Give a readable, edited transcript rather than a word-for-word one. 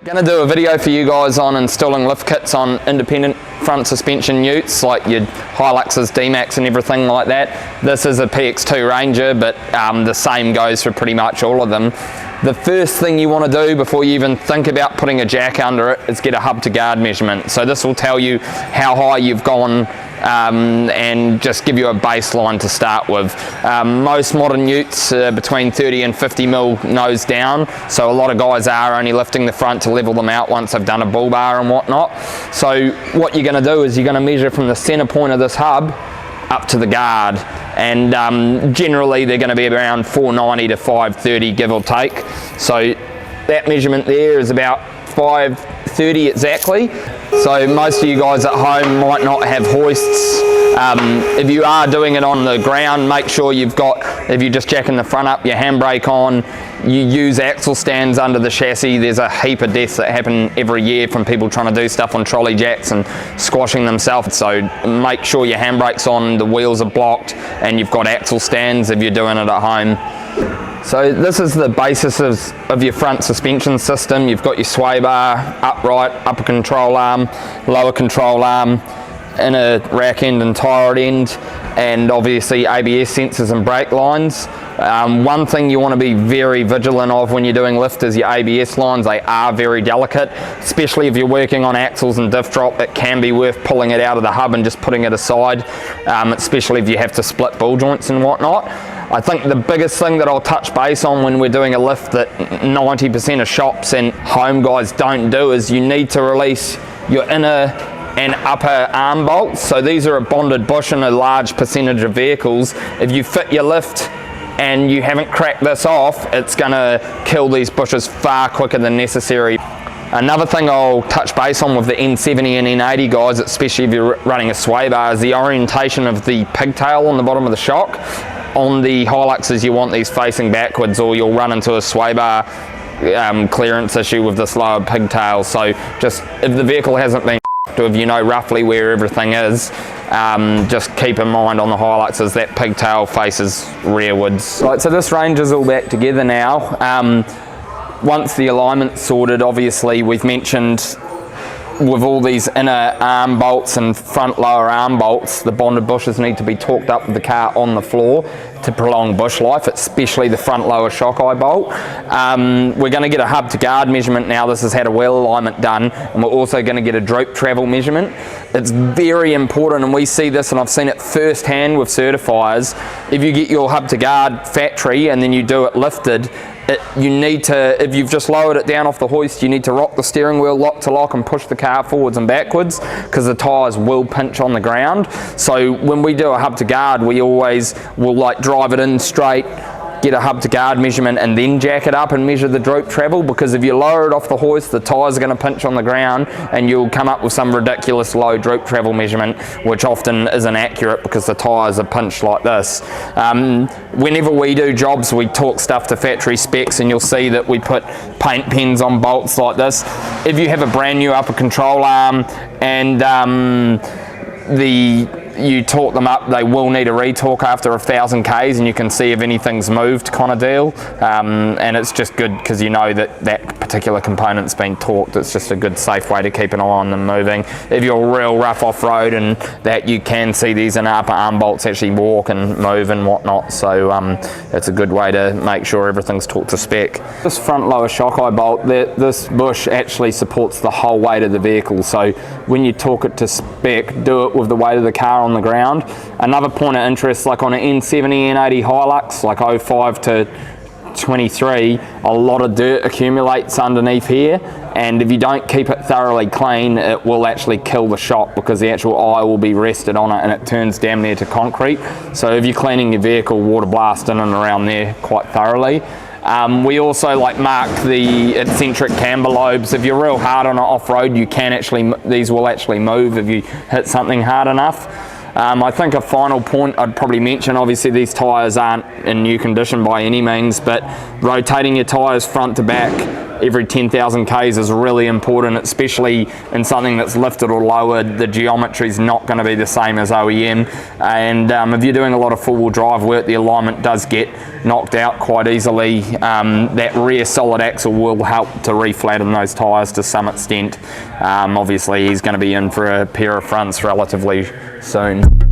Going to do a video for you guys on installing lift kits on independent front suspension utes like your Hiluxes, D-Max and everything like that. This is a PX2 Ranger, but the same goes for pretty much all of them. The first thing you want to do before you even think about putting a jack under it is get a hub to guard measurement. So this will tell you how high you've gone and just give you a baseline to start with. Most modern utes are between 30 and 50 mil nose down, so a lot of guys are only lifting the front to level them out once they've done a bull bar and whatnot. So what you're going to do is you're going to measure from the center point of this hub up to the guard, and generally they're going to be around 490 to 530 give or take. So that measurement there is about 530 exactly. So most of you guys at home might not have hoists. If you are doing it on the ground, make sure you've got, if you're just jacking the front up, your handbrake on, you use axle stands under the chassis. There's a heap of deaths that happen every year from people trying to do stuff on trolley jacks and squashing themselves. So make sure your handbrake's on, the wheels are blocked, and you've got axle stands if you're doing it at home. So this is the basis of your front suspension system. You've got your sway bar, upright, upper control arm, lower control arm, inner rack end and tyre end, and obviously ABS sensors and brake lines. One thing you want to be very vigilant of when you're doing lift is your ABS lines. They are very delicate, especially if you're working on axles and diff drop. It can be worth pulling it out of the hub and just putting it aside, especially if you have to split ball joints and whatnot. I think the biggest thing that I'll touch base on when we're doing a lift that 90% of shops and home guys don't do is you need to release your inner and upper arm bolts. So these are a bonded bush in a large percentage of vehicles. If you fit your lift and you haven't cracked this off, it's going to kill these bushes far quicker than necessary. Another thing I'll touch base on with the N70 and N80 guys, especially if you're running a sway bar, is the orientation of the pigtail on the bottom of the shock. On the Hiluxes, you want these facing backwards, or you'll run into a sway bar clearance issue with this lower pigtail. So just if the vehicle hasn't been or if you know roughly where everything is, just keep in mind on the Hiluxes that pigtail faces rearwards. Right, so this Ranger's all back together now. Once the alignment's sorted, obviously we've mentioned with all these inner arm bolts and front lower arm bolts, the bonded bushes need to be torqued up with the car on the floor to prolong bush life, especially the front lower shock eye bolt. We're going to get a hub to guard measurement now. This has had a wheel alignment done, and we're also going to get a droop travel measurement. It's very important, and we see this, and I've seen it firsthand with certifiers. If you get your hub to guard factory and then you do it lifted, you need to, if you've just lowered it down off the hoist, you need to rock the steering wheel lock to lock and push the car forwards and backwards, because the tyres will pinch on the ground. So when we do a hub to guard, we always will like drive it in straight, get a hub to guard measurement, and then jack it up and measure the droop travel, because if you lower it off the hoist, the tyres are going to pinch on the ground and you'll come up with some ridiculous low droop travel measurement, which often isn't accurate because the tyres are pinched like this. Whenever we do jobs, we talk stuff to factory specs, and you'll see that we put paint pens on bolts like this. If you have a brand new upper control arm and you torque them up, they will need a retorque after 1,000 Ks, and you can see if anything's moved kind of deal. And it's just good because you know that that particular component's been torqued. It's just a good safe way to keep an eye on them moving. If you're real rough off-road and that, you can see these in upper arm bolts actually walk and move and whatnot. So it's a good way to make sure everything's torqued to spec. This front lower shock eye bolt, this bush actually supports the whole weight of the vehicle. So when you torque it to spec, do it with the weight of the car on the ground. Another point of interest, like on an N70, N80 Hilux, like 05 to 23, a lot of dirt accumulates underneath here, and if you don't keep it thoroughly clean, it will actually kill the shock, because the actual eye will be rested on it and it turns damn near to concrete. So if you're cleaning your vehicle, water blast in and around there quite thoroughly. We also like mark the eccentric camber lobes. If you're real hard on it off-road, you can actually, these will actually move if you hit something hard enough. I think a final point I'd probably mention, obviously these tyres aren't in new condition by any means, but rotating your tyres front to back every 10,000 Ks is really important, especially in something that's lifted or lowered. The geometry is not going to be the same as OEM, and if you're doing a lot of four-wheel drive work, the alignment does get knocked out quite easily. That rear solid axle will help to reflatten those tyres to some extent. Obviously he's going to be in for a pair of fronts relatively soon.